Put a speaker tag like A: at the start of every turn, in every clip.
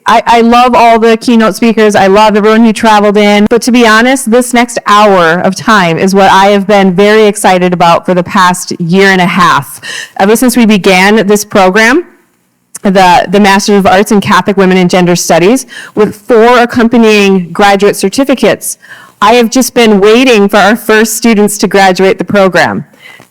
A: I love all the keynote speakers. I love everyone who traveled in. But to be honest, this next hour of time is what I have been very excited about for the past year and a half. Ever since we began this program, the Master of Arts in Catholic Women and Gender Studies, with 4 accompanying graduate certificates, I have just been waiting for our first students to graduate the program.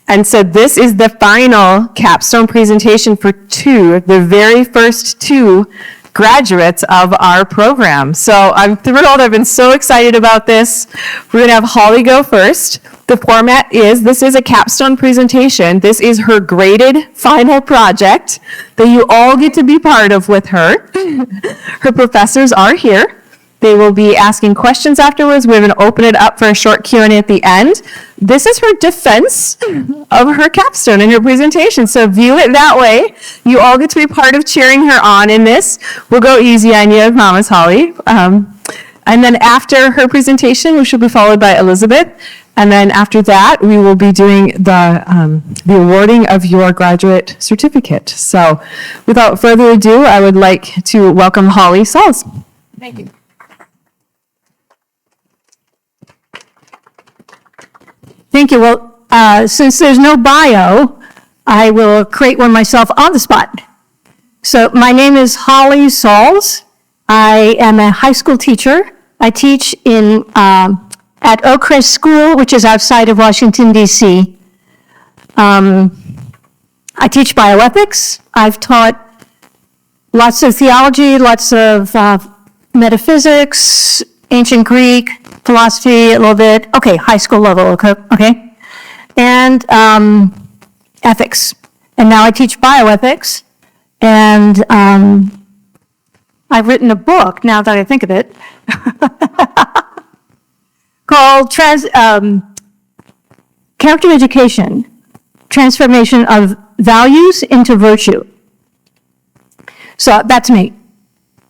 A: And so this is the final capstone presentation for the very first 2 graduates of our program. So I'm thrilled. I've been so excited about this. We're going to have Holly go first. The format is, this is a capstone presentation. This is her graded final project that you all get to be part of with her. Her professors are here. They will be asking questions afterwards. We're going to open it up for a short Q&A at the end. This is her defense of her capstone in her presentation. So view it that way. You all get to be part of cheering her on in this. We'll go easy on you, I promise, Holly. And then after her presentation, we should be followed by Elizabeth. And then after that, we will be doing the awarding of your graduate certificate. So without further ado, I would like to welcome Holly Salls. Thank you.
B: Thank you. Well, since there's no bio, I will create one myself on the spot. So my name is Holly Salls. I am a high school teacher. I teach at Oakcrest School, which is outside of Washington, D.C. I teach bioethics. I've taught lots of theology, lots of metaphysics, ancient Greek, philosophy a little bit. Okay, high school level, okay. And ethics. And now I teach bioethics. And I've written a book, now that I think of it, called Character Education, Transformation of Values into Virtue. So that's me.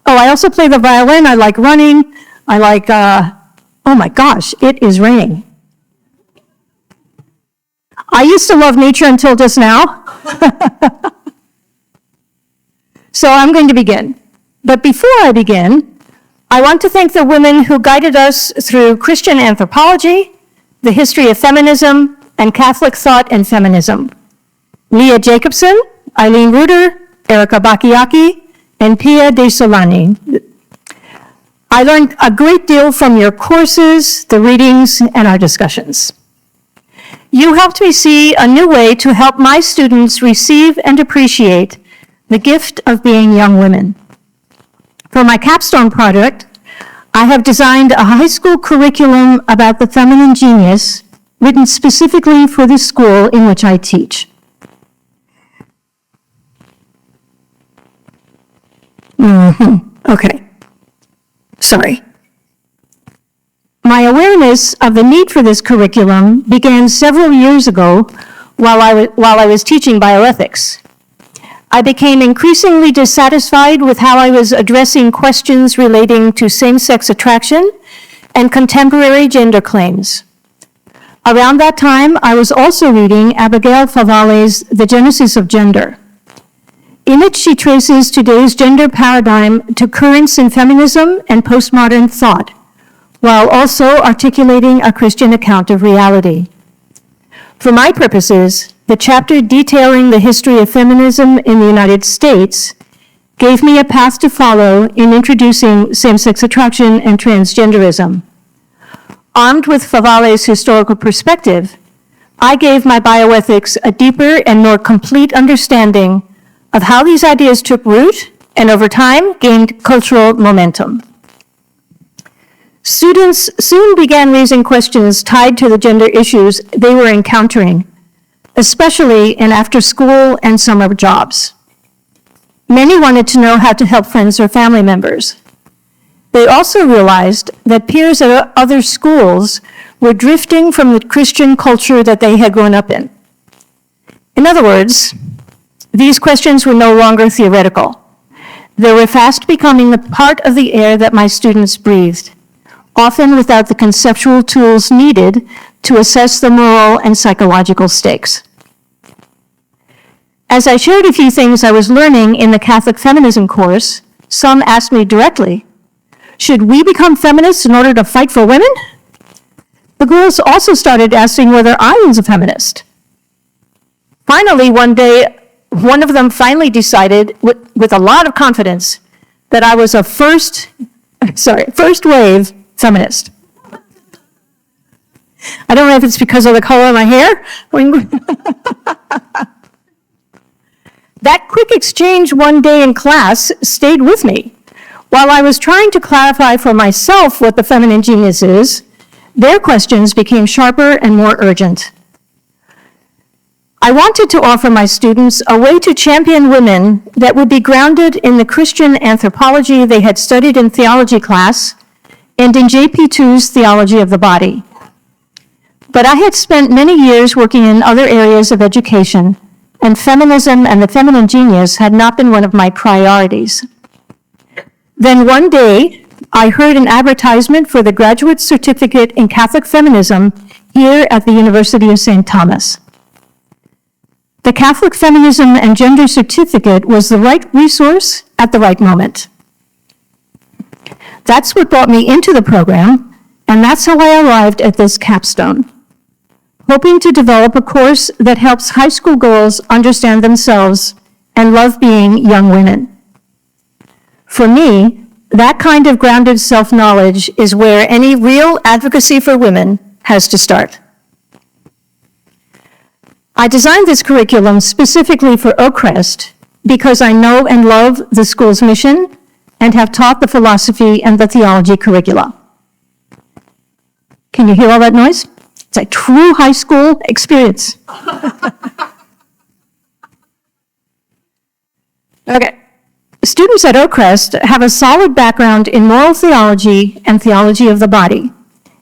B: Oh, I also play the violin. I like running. I like, oh my gosh, it is raining. I used to love nature until just now. So I'm going to begin. But before I begin, I want to thank the women who guided us through Christian anthropology, the history of feminism, and Catholic thought and feminism. Leah Jacobson, Eileen Reuter, Erica Bakayaki, and Pia De Solani. I learned a great deal from your courses, the readings, and our discussions. You helped me see a new way to help my students receive and appreciate the gift of being young women. For my capstone project, I have designed a high school curriculum about the feminine genius, written specifically for the school in which I teach. Okay. Sorry. My awareness of the need for this curriculum began several years ago while I was teaching bioethics. I became increasingly dissatisfied with how I was addressing questions relating to same-sex attraction and contemporary gender claims. Around that time, I was also reading Abigail Favale's The Genesis of Gender. In it, she traces today's gender paradigm to currents in feminism and postmodern thought, while also articulating a Christian account of reality. For my purposes, the chapter detailing the history of feminism in the United States gave me a path to follow in introducing same-sex attraction and transgenderism. Armed with Favale's historical perspective, I gave my bioethics a deeper and more complete understanding of how these ideas took root and over time gained cultural momentum. Students soon began raising questions tied to the gender issues they were encountering, especially in after-school and summer jobs. Many wanted to know how to help friends or family members. They also realized that peers at other schools were drifting from the Christian culture that they had grown up in. In other words, these questions were no longer theoretical. They were fast becoming a part of the air that my students breathed, often without the conceptual tools needed to assess the moral and psychological stakes. As I shared a few things I was learning in the Catholic feminism course, Some asked me directly, should we become feminists in order to fight for women? The girls also started asking whether I was a feminist. Finally, one day, one of them finally decided with a lot of confidence that I was a first wave feminist. I don't know if it's because of the color of my hair. That quick exchange one day in class stayed with me. While I was trying to clarify for myself what the feminine genius is, their questions became sharper and more urgent. I wanted to offer my students a way to champion women that would be grounded in the Christian anthropology they had studied in theology class and in JP2's theology of the body. But I had spent many years working in other areas of education, and feminism and the feminine genius had not been one of my priorities. Then one day, I heard an advertisement for the graduate certificate in Catholic feminism here at the University of St. Thomas. The Catholic Feminism and Gender Certificate was the right resource at the right moment. That's what brought me into the program, and that's how I arrived at this capstone, hoping to develop a course that helps high school girls understand themselves and love being young women. For me, that kind of grounded self-knowledge is where any real advocacy for women has to start. I designed this curriculum specifically for Oakcrest because I know and love the school's mission and have taught the philosophy and the theology curricula. Can you hear all that noise? It's a true high school experience. Okay. Students at Oakcrest have a solid background in moral theology and theology of the body,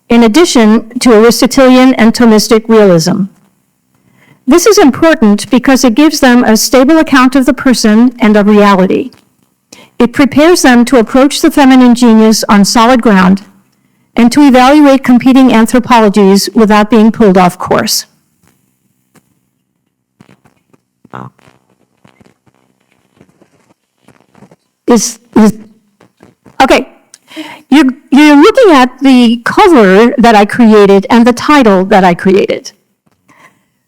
B: in addition to Aristotelian and Thomistic realism. This is important because it gives them a stable account of the person and of reality. It prepares them to approach the feminine genius on solid ground and to evaluate competing anthropologies without being pulled off course. Okay, you're looking at the cover that I created and the title that I created.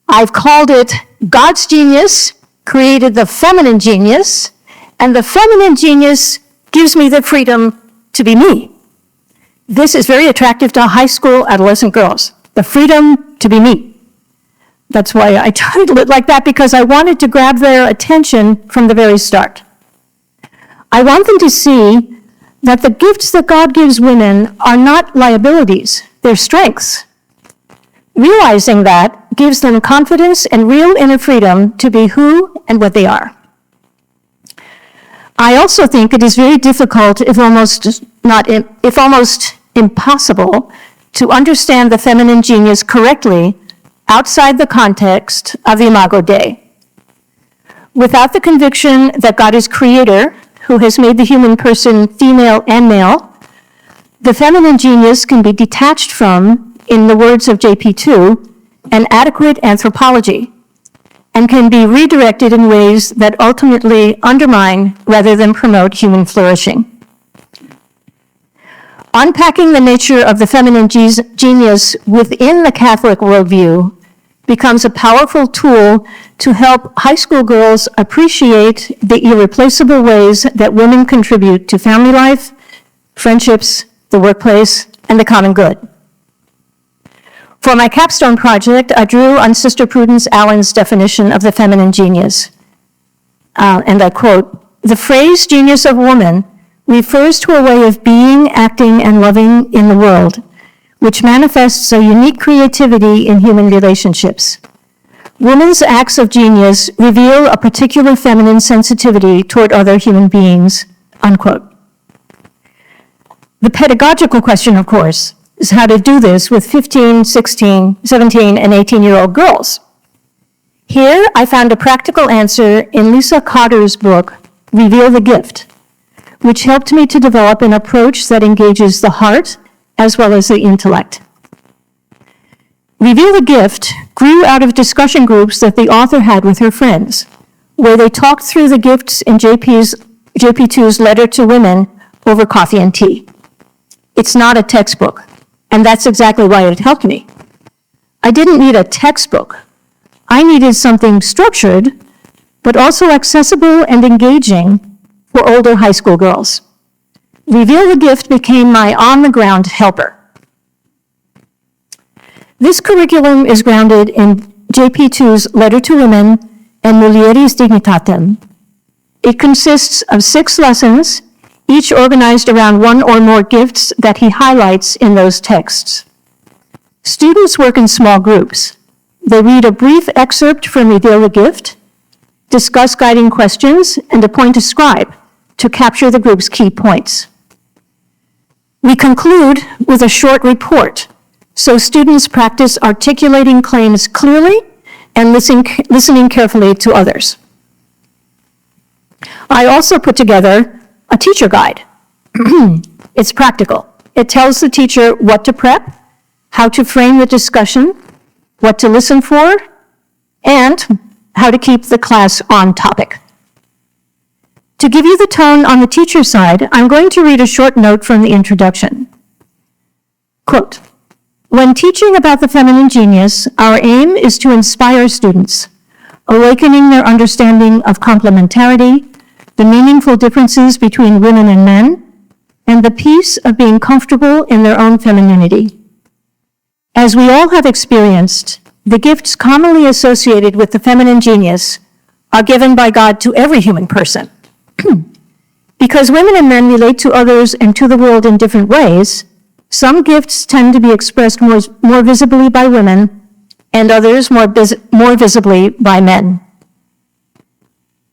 B: I've called it God's Genius Created the Feminine Genius, and the feminine genius gives me the freedom to be me. This is very attractive to high school adolescent girls, the freedom to be me. That's why I titled it like that, because I wanted to grab their attention from the very start. I want them to see that the gifts that God gives women are not liabilities, they're strengths. Realizing that gives them confidence and real inner freedom to be who and what they are. I also think it is very difficult, if almost impossible, to understand the feminine genius correctly outside the context of the Imago Dei. Without the conviction that God is creator, who has made the human person female and male, the feminine genius can be detached from, in the words of JP2, an adequate anthropology, and can be redirected in ways that ultimately undermine rather than promote human flourishing. Unpacking the nature of the feminine genius within the Catholic worldview becomes a powerful tool to help high school girls appreciate the irreplaceable ways that women contribute to family life, friendships, the workplace, and the common good. For my capstone project, I drew on Sister Prudence Allen's definition of the feminine genius. And I quote, "The phrase genius of woman refers to a way of being, acting, and loving in the world, which manifests a unique creativity in human relationships. Women's acts of genius reveal a particular feminine sensitivity toward other human beings," unquote. The pedagogical question, of course, is how to do this with 15, 16, 17, and 18-year-old girls. Here, I found a practical answer in Lisa Cotter's book, Reveal the Gift, which helped me to develop an approach that engages the heart as well as the intellect. Reveal the Gift grew out of discussion groups that the author had with her friends, where they talked through the gifts in JP's JP2's Letter to Women over coffee and tea. It's not a textbook, and that's exactly why it helped me. I didn't need a textbook. I needed something structured, but also accessible and engaging for older high school girls. Reveal the Gift became my on-the-ground helper. This curriculum is grounded in JP2's Letter to Women and Mulieris Dignitatem. It consists of 6 lessons, each organized around one or more gifts that he highlights in those texts. Students work in small groups. They read a brief excerpt from Reveal the Gift, discuss guiding questions, and appoint a scribe to capture the group's key points. We conclude with a short report, so students practice articulating claims clearly and listening carefully to others. I also put together a teacher guide. It's practical. It tells the teacher what to prep, how to frame the discussion, what to listen for, and how to keep the class on topic. To give you the tone on the teacher side, I'm going to read a short note from the introduction. Quote, "When teaching about the feminine genius, our aim is to inspire students, awakening their understanding of complementarity, the meaningful differences between women and men, and the peace of being comfortable in their own femininity. As we all have experienced, the gifts commonly associated with the feminine genius are given by God to every human person. Because women and men relate to others and to the world in different ways, some gifts tend to be expressed more visibly by women and others more visibly by men.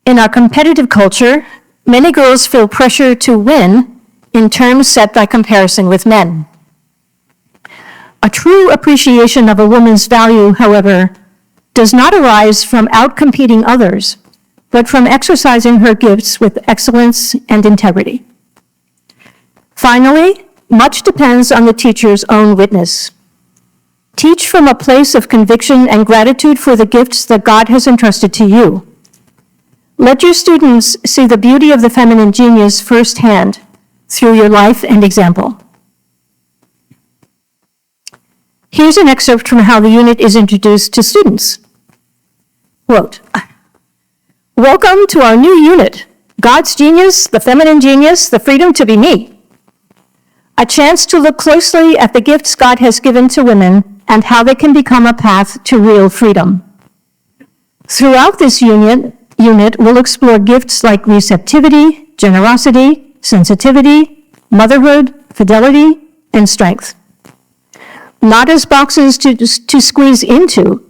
B: In our competitive culture, many girls feel pressure to win in terms set by comparison with men. A true appreciation of a woman's value, however, does not arise from outcompeting others, but from exercising her gifts with excellence and integrity. Finally, much depends on the teacher's own witness. Teach from a place of conviction and gratitude for the gifts that God has entrusted to you. Let your students see the beauty of the feminine genius firsthand through your life and example." Here's an excerpt from how the unit is introduced to students. Quote, "Welcome to our new unit, God's Genius, the Feminine Genius, the Freedom to be Me. A chance to look closely at the gifts God has given to women and how they can become a path to real freedom. Throughout this unit, we'll explore gifts like receptivity, generosity, sensitivity, motherhood, fidelity, and strength. Not as boxes to squeeze into,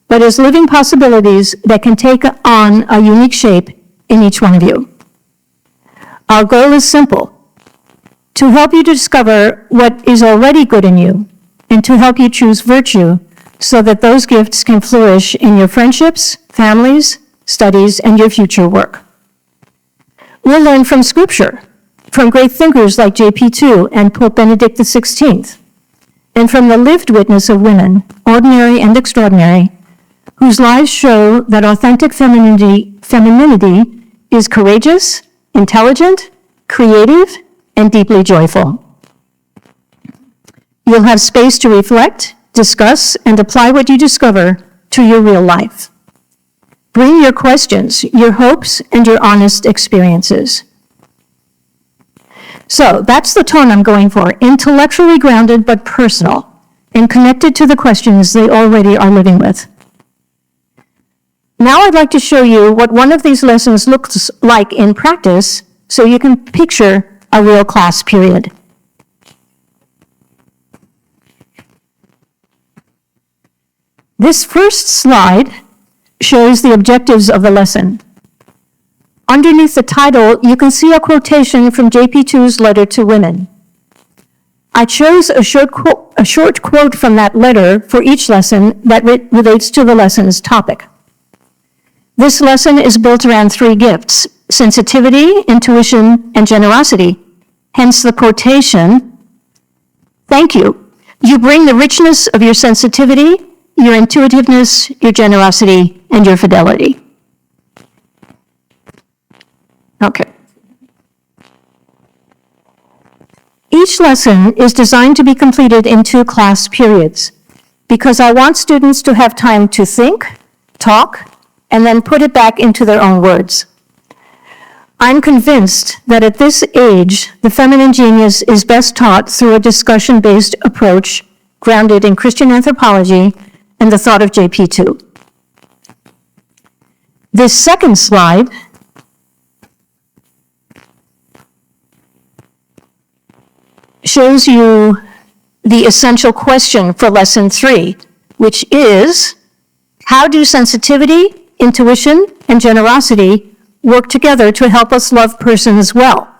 B: but as living possibilities that can take on a unique shape in each one of you. Our goal is simple: to help you discover what is already good in you, and to help you choose virtue so that those gifts can flourish in your friendships, families, studies, and your future work. We'll learn from Scripture, from great thinkers like JP2 and Pope Benedict XVI, and from the lived witness of women, ordinary and extraordinary, whose lives show that authentic femininity is courageous, intelligent, creative, and deeply joyful. You'll have space to reflect, discuss, and apply what you discover to your real life. Bring your questions, your hopes, and your honest experiences. So that's the tone I'm going for: intellectually grounded but personal, and connected to the questions they already are living with. Now I'd like to show you what one of these lessons looks like in practice so you can picture a real class period. This first slide shows the objectives of the lesson. Underneath the title, you can see a quotation from JP2's Letter to Women. I chose a short quote from that letter for each lesson that relates to the lesson's topic. This lesson is built around 3 gifts: sensitivity, intuition, and generosity. Hence the quotation, "Thank you. You bring the richness of your sensitivity, your intuitiveness, your generosity, and your fidelity." Okay. Each lesson is designed to be completed in 2 class periods because I want students to have time to think, talk, and then put it back into their own words. I'm convinced that at this age, the feminine genius is best taught through a discussion-based approach grounded in Christian anthropology and the thought of JP2. This second slide shows you the essential question for lesson 3, which is, how do sensitivity, intuition, and generosity work together to help us love persons well?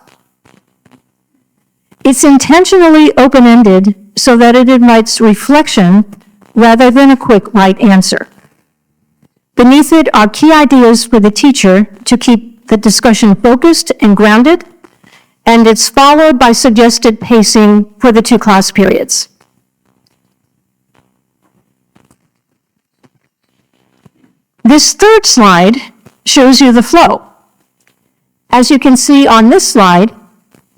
B: It's intentionally open-ended so that it invites reflection rather than a quick right answer. Beneath it are key ideas for the teacher to keep the discussion focused and grounded, and it's followed by suggested pacing for the 2 class periods. This third slide shows you the flow. As you can see on this slide,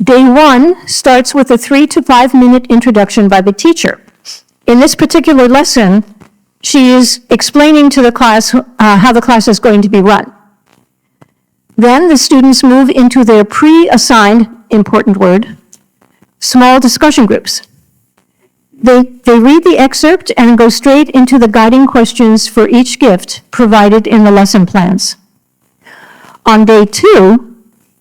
B: day 1 starts with a 3 to 5 minute introduction by the teacher. In this particular lesson, she is explaining to the class how the class is going to be run. Then the students move into their pre-assigned, important word, small discussion groups. They read the excerpt and go straight into the guiding questions for each gift provided in the lesson plans. On day 2,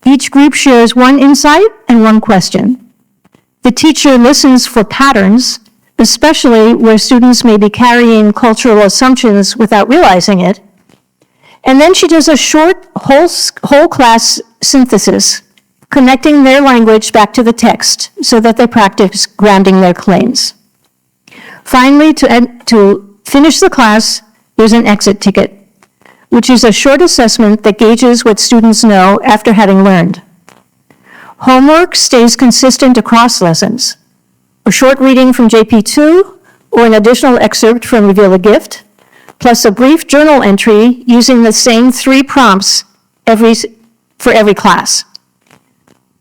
B: each group shares 1 insight and 1 question. The teacher listens for patterns, especially where students may be carrying cultural assumptions without realizing it. And then she does a short whole class synthesis, connecting their language back to the text so that they practice grounding their claims. Finally, to finish the class, there's an exit ticket, which is a short assessment that gauges what students know after having learned. Homework stays consistent across lessons. A short reading from JP2 or an additional excerpt from Reveal a Gift, plus a brief journal entry using the same 3 prompts for every class.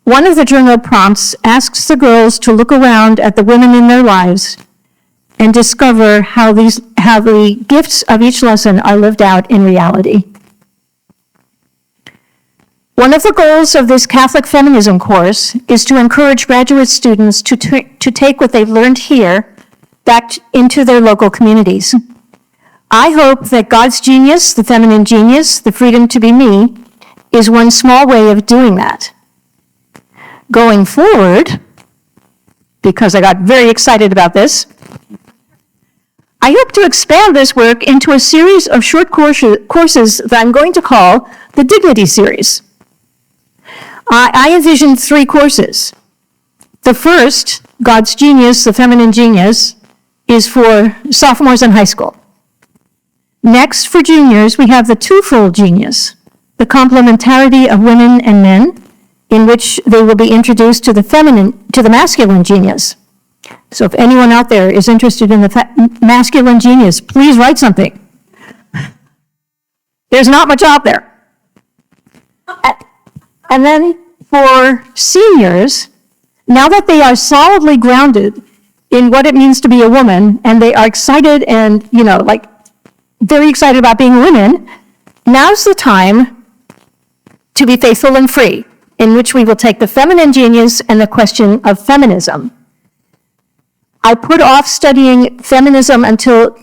B: One of the journal prompts asks the girls to look around at the women in their lives and discover how the gifts of each lesson are lived out in reality. One of the goals of this Catholic feminism course is to encourage graduate students to take what they've learned here back into their local communities. I hope that God's genius, the feminine genius, the freedom to be me, is one small way of doing that. Going forward, because I got very excited about this, I hope to expand this work into a series of short courses that I'm going to call the Dignity Series. I envision 3 courses. The first, God's Genius, the Feminine Genius, is for sophomores in high school. Next, for juniors, we have the Twofold Genius, the complementarity of women and men, in which they will be introduced to the masculine genius. So if anyone out there is interested in the masculine genius, please write something. There's not much out there. And then for seniors, now that they are solidly grounded in what it means to be a woman, and they are excited and, very excited about being women, now's the time to be faithful and free, in which we will take the feminine genius and the question of feminism. I put off studying feminism until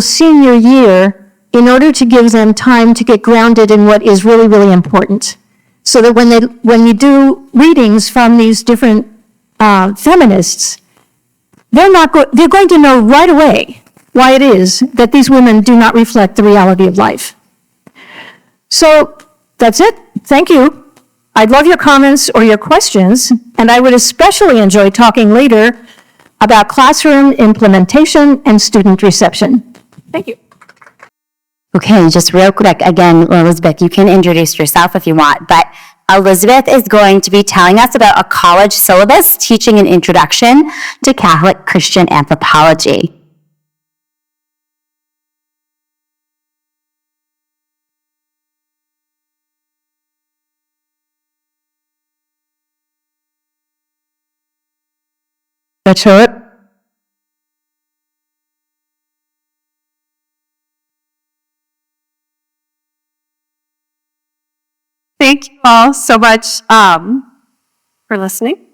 B: senior year in order to give them time to get grounded in what is really, really important. So that when you do readings from these different feminists, they're going to know right away why it is that these women do not reflect the reality of life. So that's it. Thank you. I'd love your comments or your questions, and I would especially enjoy talking later about classroom implementation and student reception. Thank you.
C: Okay, just real quick, again, Elizabeth, you can introduce yourself if you want, but Elizabeth is going to be telling us about a college syllabus teaching an introduction to Catholic Christian anthropology.
A: Let's show it. Thank you all so much for listening.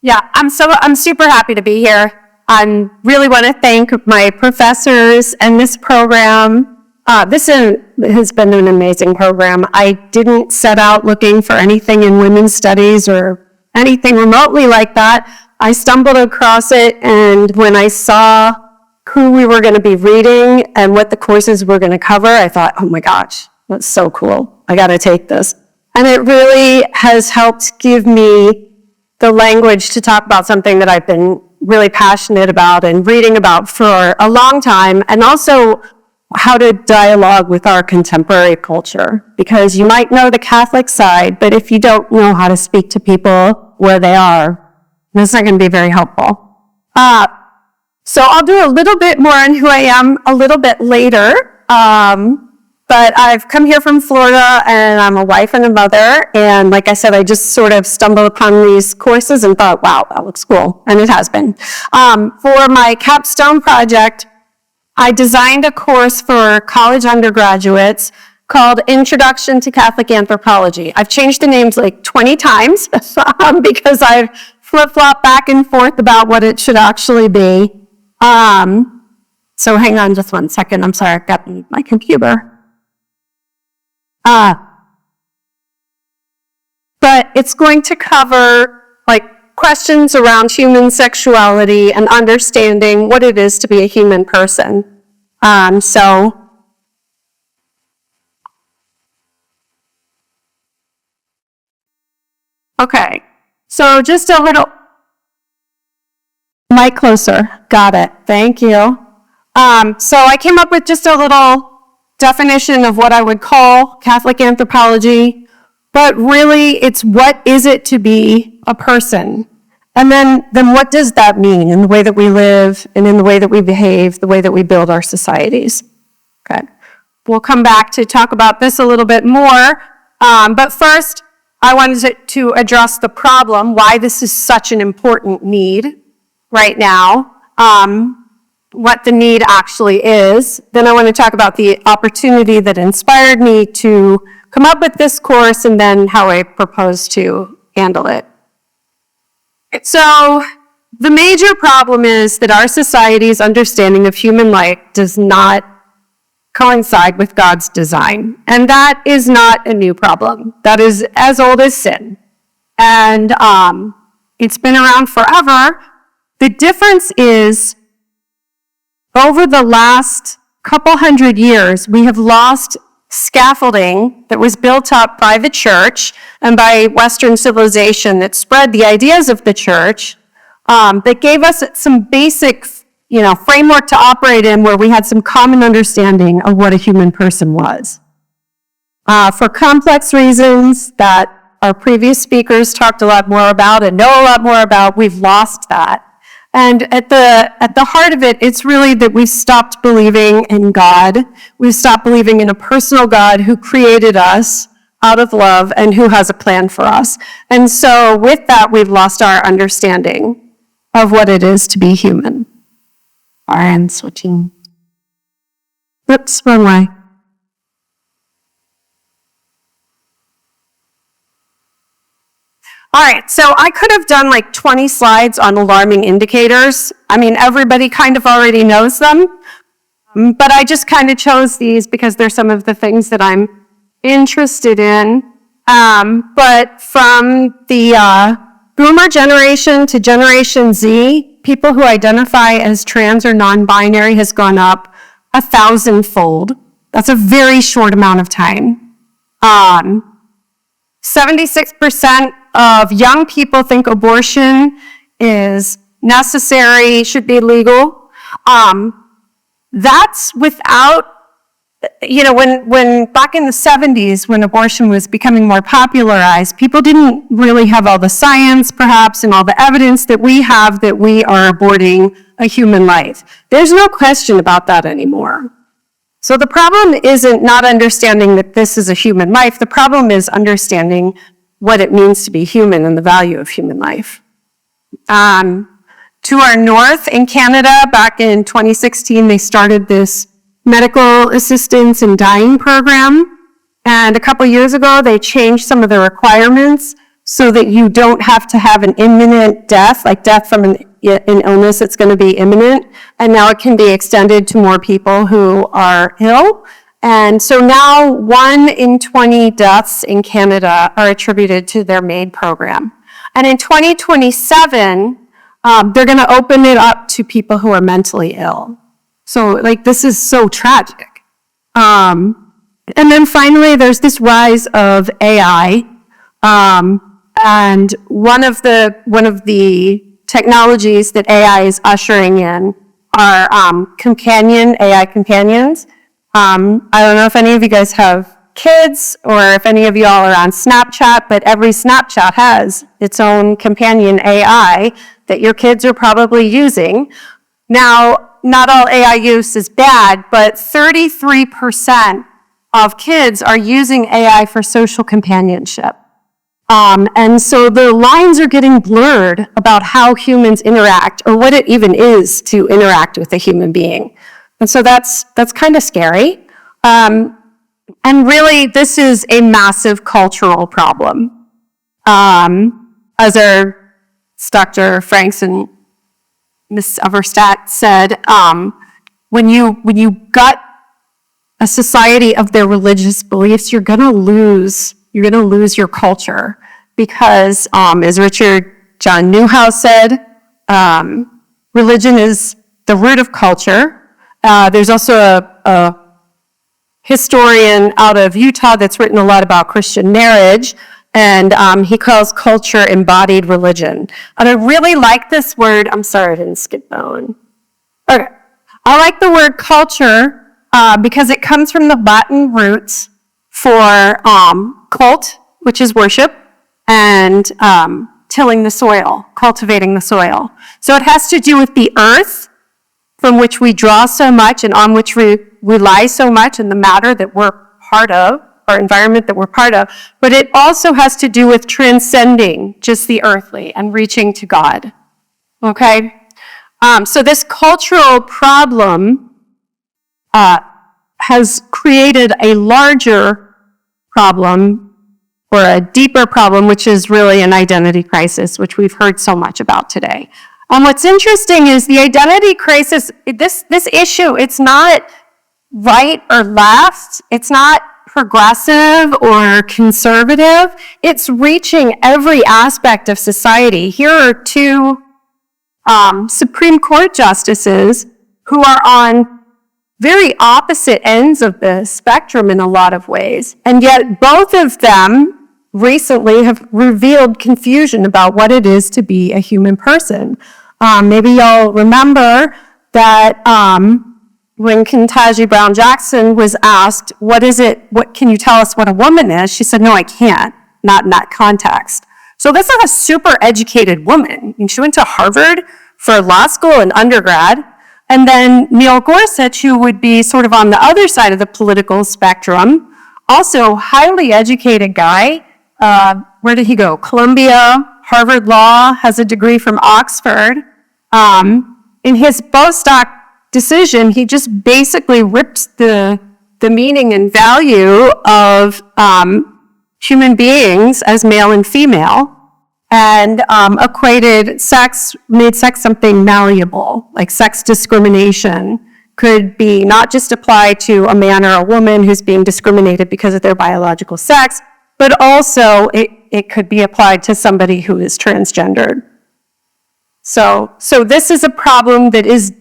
A: Yeah, I'm super happy to be here. I really want to thank my professors and this program. This has been an amazing program. I didn't set out looking for anything in women's studies or anything remotely like that. I stumbled across it, and when I saw who we were going to be reading and what the courses were going to cover, I thought, oh my gosh, that's so cool. I got to take this. And it really has helped give me the language to talk about something that I've been really passionate about and reading about for a long time, and also how to dialogue with our contemporary culture. Because you might know the Catholic side, but if you don't know how to speak to people where they are, that's not going to be very helpful. So I'll do a little bit more on who I am a little bit later. But I've come here from Florida, and I'm a wife and a mother. And like I said, I just sort of stumbled upon these courses and thought, wow, that looks cool. And it has been. For my capstone project, I designed a course for college undergraduates called Introduction to Catholic Anthropology. I've changed the names like 20 times because I've flip-flopped back and forth about what it should actually be. So hang on just one second. I'm sorry, I've got my computer. But it's going to cover like questions around human sexuality and understanding what it is to be a human person. Okay, so just a little, mic closer, got it, thank you. So I came up with just a little definition of what I would call Catholic anthropology, but really it's what is it to be a person? And then what does that mean in the way that we live and in the way that we behave, the way that we build our societies? Okay, we'll come back to talk about this a little bit more, but first I wanted to address the problem, why this is such an important need right now. What the need actually is. Then I want to talk about the opportunity that inspired me to come up with this course, and then how I propose to handle it. So the major problem is that our society's understanding of human life does not coincide with God's design. And that is not a new problem. That is as old as sin. And it's been around forever. The difference is, over the last couple hundred years, we have lost scaffolding that was built up by the church and by Western civilization that spread the ideas of the church, that gave us some basic, framework to operate in, where we had some common understanding of what a human person was. For complex reasons that our previous speakers talked a lot more about and know a lot more about, we've lost that. And at the heart of it, it's really that we've stopped believing in God. We've stopped believing in a personal God who created us out of love and who has a plan for us. And so with that, we've lost our understanding of what it is to be human. All right, I'm switching. Oops, wrong way. All right, so I could have done like 20 slides on alarming indicators. I mean, everybody kind of already knows them, but I just kind of chose these because they're some of the things that I'm interested in. But from the Boomer generation to Generation Z, people who identify as trans or non-binary has gone up 1,000-fold. That's a very short amount of time. 76% of young people think abortion is necessary, should be legal. That's without, when back in the 70s, when abortion was becoming more popularized, people didn't really have all the science, perhaps, and all the evidence that we have that we are aborting a human life. There's no question about that anymore. So the problem isn't not understanding that this is a human life. The problem is understanding what it means to be human and the value of human life.
D: To our north in Canada, back in 2016, they started this medical assistance in dying program. And a couple years ago, they changed some of the requirements so that you don't have to have an imminent death, like death from an illness that's going to be imminent. And now it can be extended to more people who are ill. And so now 1 in 20 deaths in Canada are attributed to their MAID program. And in 2027, they're going to open it up to people who are mentally ill. So, like, this is so tragic. And then finally, there's this rise of AI. And one of the technologies that AI is ushering in are AI companions. I don't know if any of you guys have kids or if any of y'all are on Snapchat, but every Snapchat has its own companion AI that your kids are probably using. Now, not all AI use is bad, but 33% of kids are using AI for social companionship. And so the lines are getting blurred about how humans interact or what it even is to interact with a human being. And so that's kind of scary. And really, this is a massive cultural problem. As our Dr. Franks and Ms. Everstadt said, when you gut a society of their religious beliefs, you're gonna lose your culture. Because, as Richard John Newhouse said, religion is the root of culture. There's also a historian out of Utah that's written a lot about Christian marriage, and he calls culture embodied religion. And I really like this word. I'm sorry, I didn't skip that one. Okay. I like the word culture because it comes from the Latin roots for cult, which is worship, and tilling the soil, cultivating the soil. So it has to do with the earth from which we draw so much and on which we rely so much, and the matter that we're part of, our environment that we're part of, but it also has to do with transcending just the earthly and reaching to God, okay? So this cultural problem has created a larger problem or a deeper problem, which is really an identity crisis, which we've heard so much about today. What's interesting is the identity crisis, this issue, it's not right or left, it's not progressive or conservative, it's reaching every aspect of society. Here are two Supreme Court justices who are on very opposite ends of the spectrum in a lot of ways, and yet both of them recently have revealed confusion about what it is to be a human person. Maybe y'all remember that when Ketanji Brown Jackson was asked, what can you tell us what a woman is? She said, no, I can't, not in that context. So this is a super educated woman. She went to Harvard for law school and undergrad. And then Neil Gorsuch, who would be sort of on the other side of the political spectrum, also highly educated guy. Where did he go? Columbia, Harvard Law, has a degree from Oxford. In his Bostock decision, he just basically rips the meaning and value of human beings as male and female, and made sex something malleable, like sex discrimination could be not just applied to a man or a woman who's being discriminated because of their biological sex, but also it could be applied to somebody who is transgendered. So this is a problem that is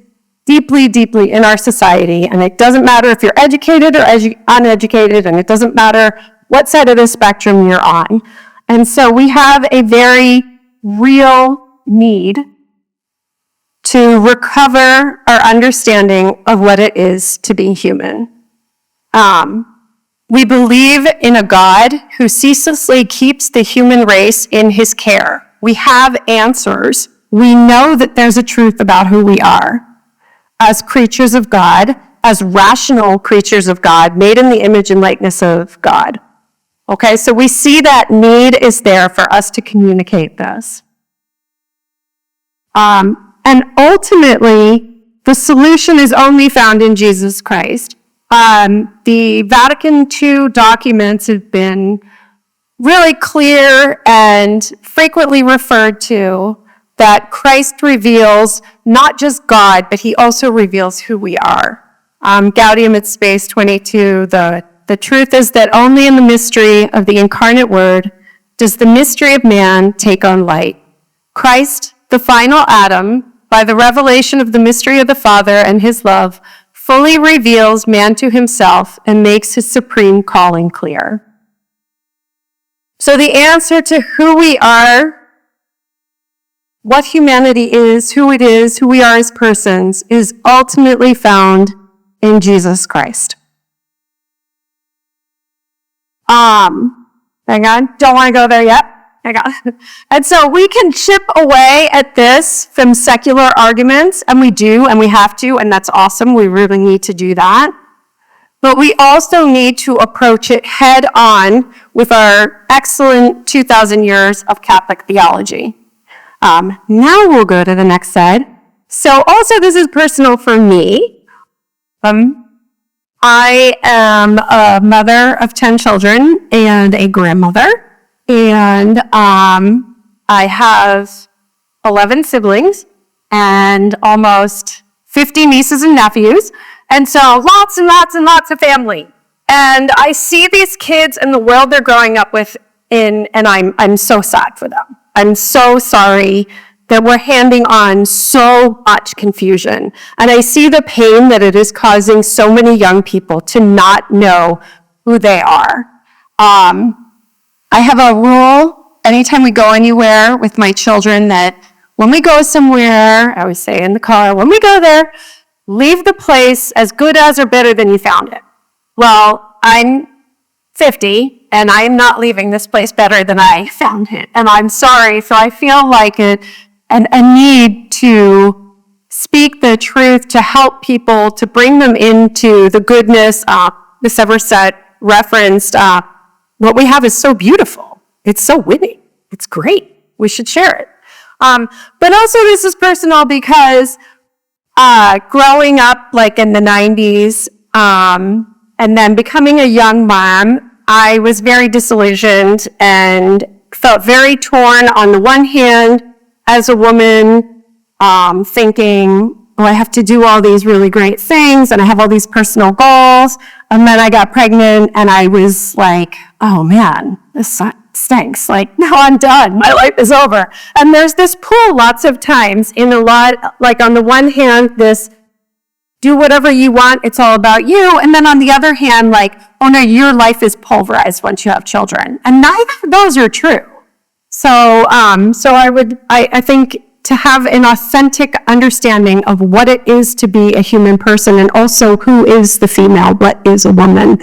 D: deeply, deeply in our society, and it doesn't matter if you're educated or uneducated, and it doesn't matter what side of the spectrum you're on. And so we have a very real need to recover our understanding of what it is to be human. We believe in a God who ceaselessly keeps the human race in his care. We have answers. We know that there's a truth about who we are as creatures of God, as rational creatures of God, made in the image and likeness of God. Okay, so we see that need is there for us to communicate this. And And ultimately, the solution is only found in Jesus Christ. The Vatican II documents have been really clear and frequently referred to that Christ reveals not just God, but he also reveals who we are. Gaudium et Spes 22, the truth is that only in the mystery of the incarnate word does the mystery of man take on light. Christ, the final Adam, by the revelation of the mystery of the Father and his love, fully reveals man to himself and makes his supreme calling clear. So the answer to who we are, what humanity is, who it is, who we are as persons, is ultimately found in Jesus Christ. Hang on, don't want to go there yet. Hang on. And so we can chip away at this from secular arguments, and we do, and we have to, and that's awesome. We really need to do that. But we also need to approach it head on with our excellent 2,000 years of Catholic theology. Now we'll go to the next slide. So also this is personal for me. I am a mother of 10 children and a grandmother. And I have 11 siblings and almost 50 nieces and nephews. And so lots and lots and lots of family. And I see these kids and the world they're growing up with and I'm so sad for them. I'm so sorry that we're handing on so much confusion. And I see the pain that it is causing so many young people to not know who they are. I have a rule anytime we go anywhere with my children that when we go somewhere, I always say in the car, when we go there, leave the place as good as or better than you found it. Well, I'm 50, and I am not leaving this place better than I found it. And I'm sorry, so I feel like a need to speak the truth, to help people, to bring them into the goodness. The Severset referenced, what we have is so beautiful. It's so winning. It's great. We should share it. But also this is personal because growing up like in the 90s and then becoming a young mom, I was very disillusioned and felt very torn on the one hand as a woman, thinking, oh, I have to do all these really great things and I have all these personal goals. And then I got pregnant and I was like, oh man, this stinks. Like, now I'm done. My life is over. And there's this pull lots of times in a lot, like on the one hand, this do whatever you want, it's all about you. And then on the other hand, like, oh no, your life is pulverized once you have children. And neither of those are true. So I think to have an authentic understanding of what it is to be a human person and also who is the female, what is a woman,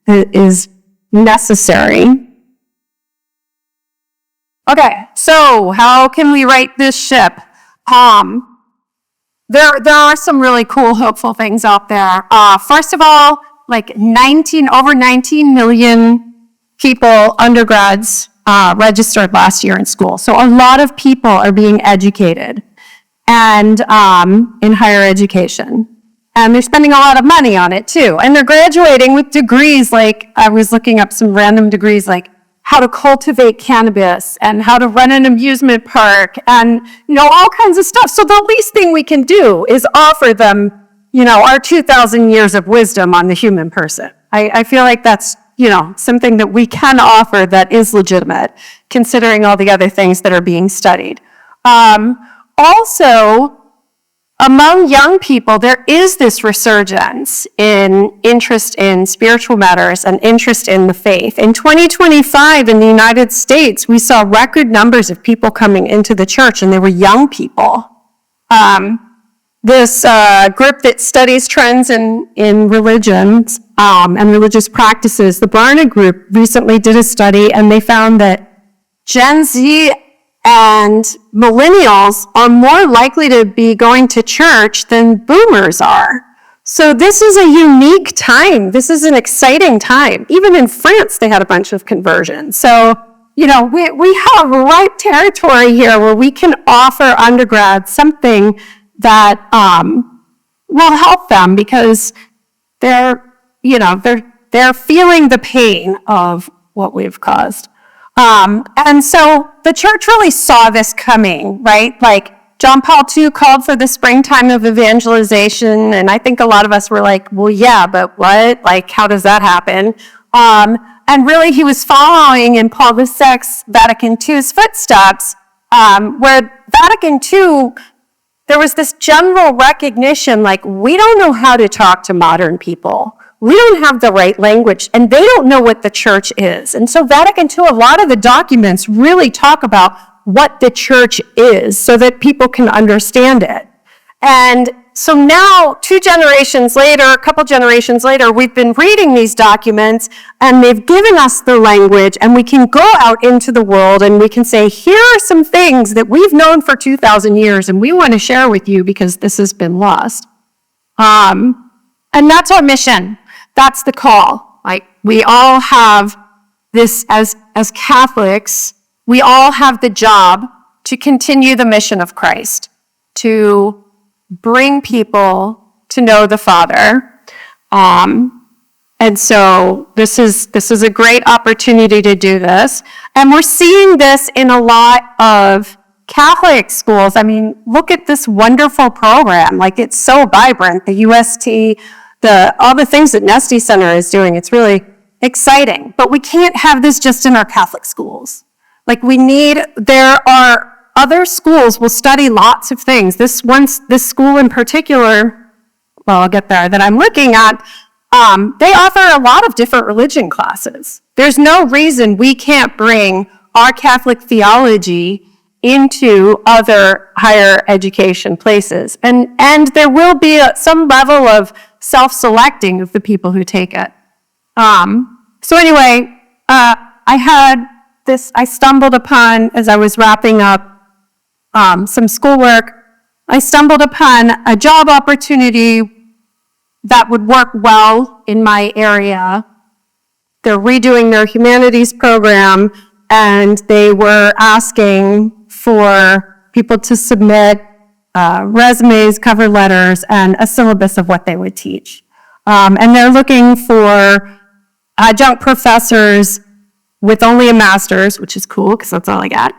D: is necessary. Okay, so how can we right this ship? There are some really cool, hopeful things out there. First of all, like over 19 million people, undergrads, registered last year in school. So a lot of people are being educated and in higher education. And they're spending a lot of money on it too. And they're graduating with degrees like, I was looking up some random degrees like how to cultivate cannabis and how to run an amusement park and, all kinds of stuff. So the least thing we can do is offer them, our 2,000 years of wisdom on the human person. I feel like that's, something that we can offer that is legitimate, considering all the other things that are being studied. Also, among young people, there is this resurgence in interest in spiritual matters and interest in the faith. In 2025 in the United States, we saw record numbers of people coming into the church, and they were young people. This group that studies trends in religions and religious practices, the Barna Group, recently did a study, and they found that Gen Z and millennials are more likely to be going to church than boomers are. So this is a unique time. This is an exciting time. Even in France, they had a bunch of conversions. So we have ripe territory here where we can offer undergrads something that will help them because they're feeling the pain of what we've caused. And so the church really saw this coming, right? Like John Paul II called for the springtime of evangelization, and I think a lot of us were like, well, yeah, but what? Like, how does that happen? And really, he was following in Paul VI's Vatican II's footsteps, where Vatican II, there was this general recognition, like, we don't know how to talk to modern people. We don't have the right language, and they don't know what the church is. And so Vatican II, a lot of the documents really talk about what the church is so that people can understand it. And so now, a couple generations later, we've been reading these documents, and they've given us the language, and we can go out into the world, and we can say, here are some things that we've known for 2,000 years, and we want to share with you because this has been lost. And that's our mission. That's the call. Like, we all have this, as Catholics, we all have the job to continue the mission of Christ, to bring people to know the Father. And so this is a great opportunity to do this. And we're seeing this in a lot of Catholic schools. I mean, look at this wonderful program. Like, it's so vibrant. The UST, all the things that Nesty Center is doing, it's really exciting. But we can't have this just in our Catholic schools. Like, there are other schools will study lots of things. This school in particular, well, I'll get there, that I'm looking at, they offer a lot of different religion classes. There's no reason we can't bring our Catholic theology into other higher education places. And there will be some level of self-selecting of the people who take it. So anyway, I stumbled upon, as I was wrapping up some schoolwork, I stumbled upon a job opportunity that would work well in my area. They're redoing their humanities program, and they were asking for people to submit resumes, cover letters, and a syllabus of what they would teach. And they're looking for adjunct professors with only a master's, which is cool because that's all I got.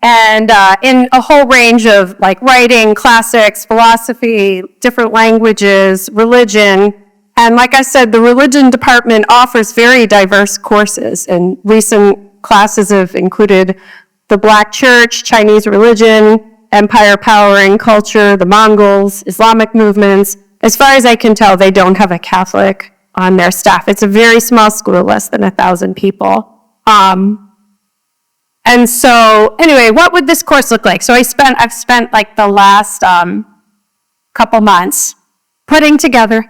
D: And in a whole range of like writing, classics, philosophy, different languages, religion. And like I said, the religion department offers very diverse courses, and recent classes have included the Black Church, Chinese religion, empire, power, and culture, the Mongols, Islamic movements. As far as I can tell, they don't have a Catholic on their staff. It's a very small school, less than 1,000 people. And so, anyway, what would this course look like? So I've spent like the last couple months putting together.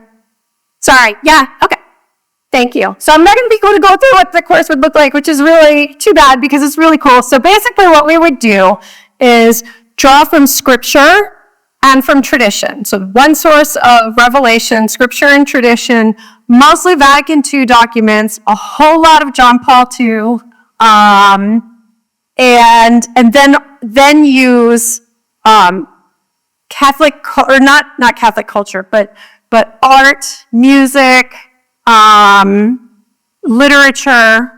D: Sorry, yeah, okay, thank you. So I'm not going to be able to go through what the course would look like, which is really too bad because it's really cool. So basically what we would do is draw from scripture and from tradition. So one source of revelation, scripture and tradition, mostly Vatican II documents, a whole lot of John Paul II, and then use Catholic, or not Catholic culture, but art, music, literature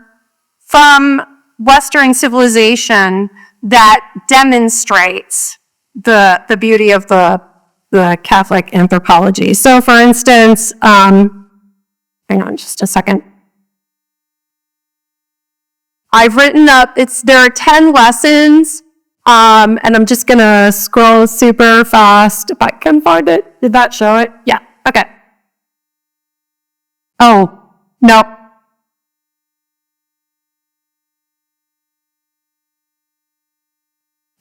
D: from Western civilization that demonstrates the beauty of the Catholic anthropology. So for instance, hang on just a second. I've written up, there are 10 lessons, and I'm just gonna scroll super fast if I can find it. Did that show it? Yeah, okay. Oh, no.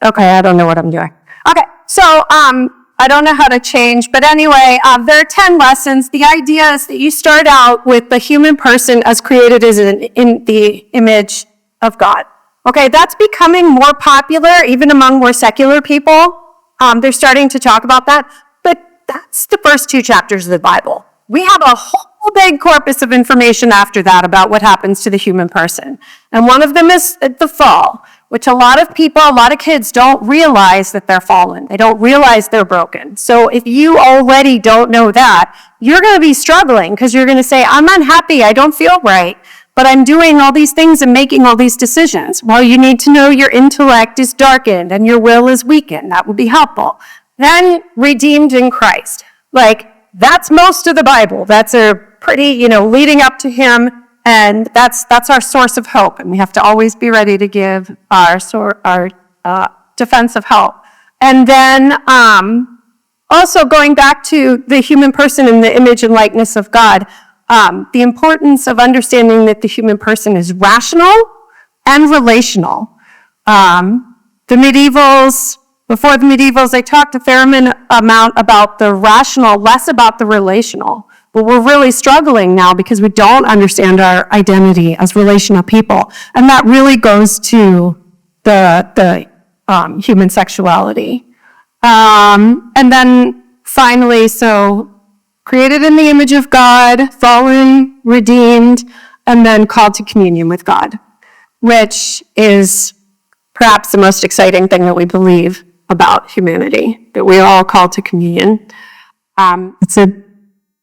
D: Okay, I don't know what I'm doing. Okay, so I don't know how to change, but anyway, there are 10 lessons. The idea is that you start out with the human person as created as in the image of God. Okay, that's becoming more popular even among more secular people. They're starting to talk about that, but that's the first 2 chapters of the Bible. We have a whole whole big corpus of information after that about what happens to the human person. And one of them is the fall, which a lot of people, a lot of kids don't realize that they're fallen. They don't realize they're broken. So if you already don't know that, you're going to be struggling because you're going to say, I'm unhappy, I don't feel right, but I'm doing all these things and making all these decisions. Well, you need to know your intellect is darkened and your will is weakened. That would be helpful. Then redeemed in Christ. Like, that's most of the Bible. That's a pretty, leading up to him, and that's our source of hope. And we have to always be ready to give our defense of hope. And then also going back to the human person in the image and likeness of God, the importance of understanding that the human person is rational and relational. Before the medievals, they talked a fair amount about the rational, less about the relational. But we're really struggling now because we don't understand our identity as relational people. And that really goes to the human sexuality. And then finally, so created in the image of God, fallen, redeemed, and then called to communion with God, which is perhaps the most exciting thing that we believe about humanity, that we are all called to communion. It's a